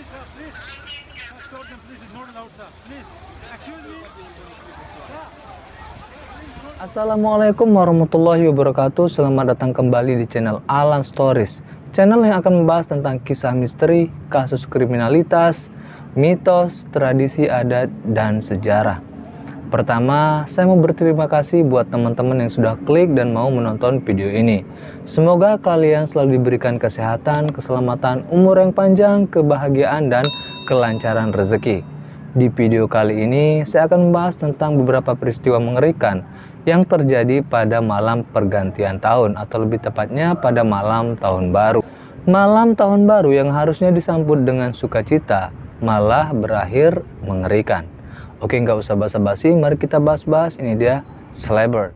Please, sir, please. Stop them, please. It's not allowed, sir. Please. Excuse me. Sir. Assalamualaikum warahmatullahi wabarakatuh. Selamat datang kembali di channel Alan Stories, channel yang akan membahas tentang kisah misteri, kasus kriminalitas, mitos, tradisi adat, dan sejarah. Pertama, saya mau berterima kasih buat teman-teman yang sudah klik dan mau menonton video ini. Semoga kalian selalu diberikan kesehatan, keselamatan, umur yang panjang, kebahagiaan, dan kelancaran rezeki. Di video kali ini, saya akan membahas tentang beberapa peristiwa mengerikan yang terjadi pada malam pergantian tahun, atau lebih tepatnya pada malam tahun baru. Malam tahun baru yang harusnya disambut dengan sukacita malah berakhir mengerikan. Oke, nggak usah basa-basi, mari kita bahas-bahas. Ini dia Slabber.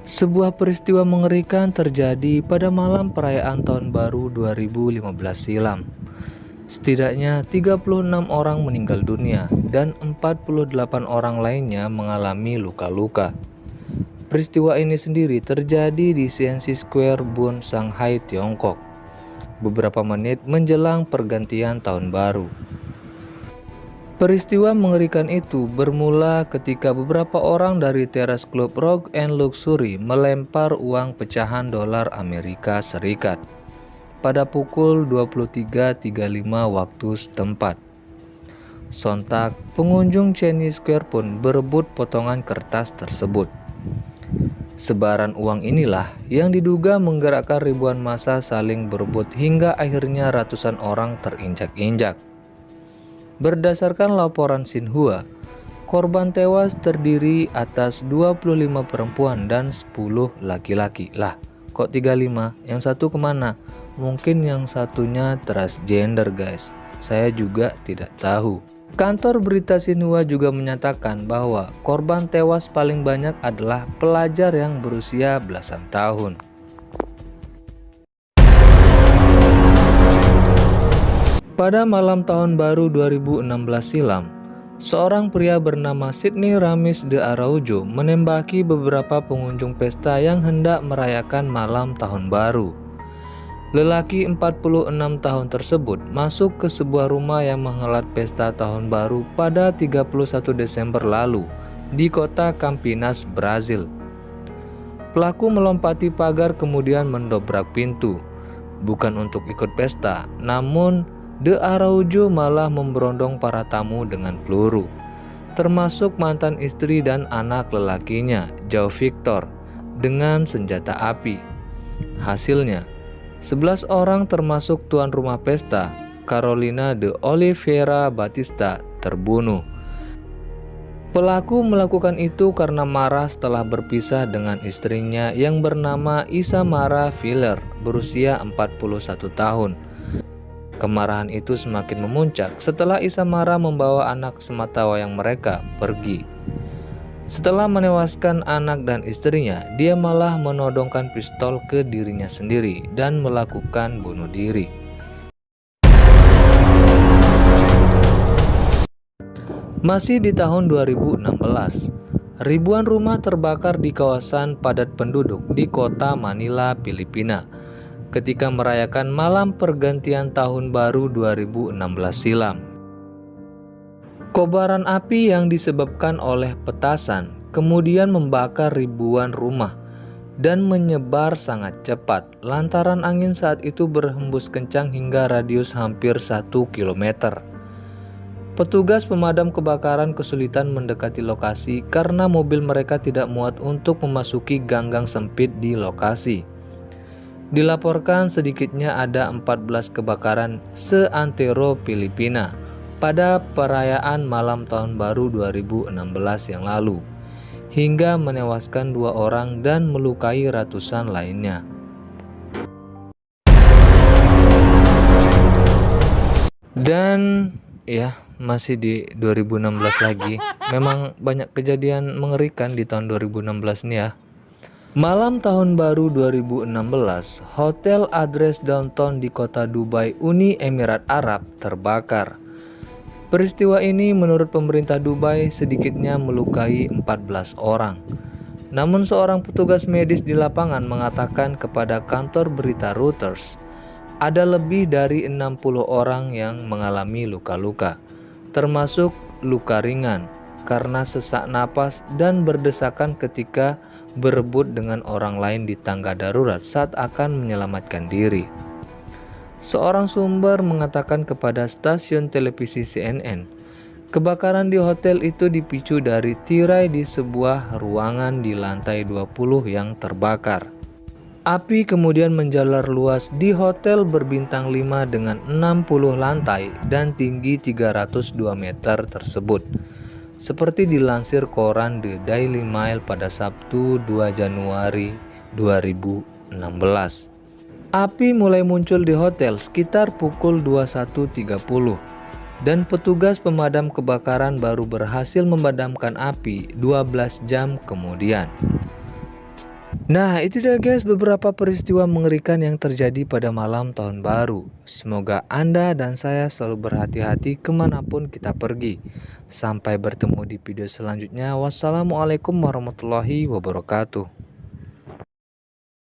Sebuah peristiwa mengerikan terjadi pada malam perayaan Tahun Baru 2015 silam. Setidaknya 36 orang meninggal dunia dan 48 orang lainnya mengalami luka-luka. Peristiwa ini sendiri terjadi di CNC Square, Bund, Shanghai, Tiongkok, beberapa menit menjelang pergantian Tahun Baru. Peristiwa mengerikan itu bermula ketika beberapa orang dari teras klub Rock and Luxury melempar uang pecahan dolar Amerika Serikat pada pukul 23.35 waktu setempat. Sontak, pengunjung Chinese Square pun berebut potongan kertas tersebut. Sebaran uang inilah yang diduga menggerakkan ribuan massa saling berebut hingga akhirnya ratusan orang terinjak-injak. Berdasarkan laporan Xinhua, korban tewas terdiri atas 25 perempuan dan 10 laki-laki. Lah, kok 35? Yang satu kemana? Mungkin yang satunya transgender, guys. Saya juga tidak tahu. Kantor berita Xinhua juga menyatakan bahwa korban tewas paling banyak adalah pelajar yang berusia belasan tahun. Pada malam tahun baru 2016 silam, seorang pria bernama Sidney Ramis de Araujo menembaki beberapa pengunjung pesta yang hendak merayakan malam tahun baru. Lelaki 46 tahun tersebut masuk ke sebuah rumah yang menghelat pesta tahun baru pada 31 Desember lalu di kota Campinas, Brazil. Pelaku melompati pagar kemudian mendobrak pintu. Bukan untuk ikut pesta, namun De Araujo malah memberondong para tamu dengan peluru, termasuk mantan istri dan anak lelakinya, João Victor, dengan senjata api. Hasilnya, 11 orang termasuk tuan rumah pesta, Carolina de Oliveira Batista, terbunuh. Pelaku melakukan itu karena marah setelah berpisah dengan istrinya yang bernama Isamara Filler, berusia 41 tahun. Kemarahan itu semakin memuncak setelah Isamara membawa anak sematawayang mereka pergi. Setelah menewaskan anak dan istrinya, dia malah menodongkan pistol ke dirinya sendiri dan melakukan bunuh diri. Masih di tahun 2016, ribuan rumah terbakar di kawasan padat penduduk di kota Manila, Filipina, ketika merayakan malam pergantian tahun baru 2016 silam. Kobaran api yang disebabkan oleh petasan kemudian membakar ribuan rumah dan menyebar sangat cepat lantaran angin saat itu berhembus kencang hingga radius hampir 1 km. Petugas pemadam kebakaran kesulitan mendekati lokasi karena mobil mereka tidak muat untuk memasuki gang-gang sempit di lokasi. Dilaporkan sedikitnya ada 14 kebakaran seantero Filipina pada perayaan malam tahun baru 2016 yang lalu, hingga menewaskan 2 orang dan melukai ratusan lainnya. Dan ya, masih di 2016 lagi. Memang banyak kejadian mengerikan di tahun 2016 nih ya. Malam tahun baru 2016, hotel Address Downtown di kota Dubai, Uni Emirat Arab terbakar. Peristiwa ini menurut pemerintah Dubai sedikitnya melukai 14 orang. Namun seorang petugas medis di lapangan mengatakan kepada kantor berita Reuters, ada lebih dari 60 orang yang mengalami luka-luka, termasuk luka ringan karena sesak napas dan berdesakan ketika berebut dengan orang lain di tangga darurat saat akan menyelamatkan diri. Seorang sumber mengatakan kepada stasiun televisi CNN, kebakaran di hotel itu dipicu dari tirai di sebuah ruangan di lantai 20 yang terbakar. Api kemudian menjalar luas di hotel berbintang 5 dengan 60 lantai dan tinggi 302 meter tersebut. Seperti dilansir koran The Daily Mail pada Sabtu 2 Januari 2016. Api mulai muncul di hotel sekitar pukul 21.30 dan petugas pemadam kebakaran baru berhasil memadamkan api 12 jam kemudian. Nah, itu dia guys beberapa peristiwa mengerikan yang terjadi pada malam tahun baru. Semoga Anda dan saya selalu berhati-hati kemanapun kita pergi. Sampai bertemu di video selanjutnya. Wassalamualaikum warahmatullahi wabarakatuh.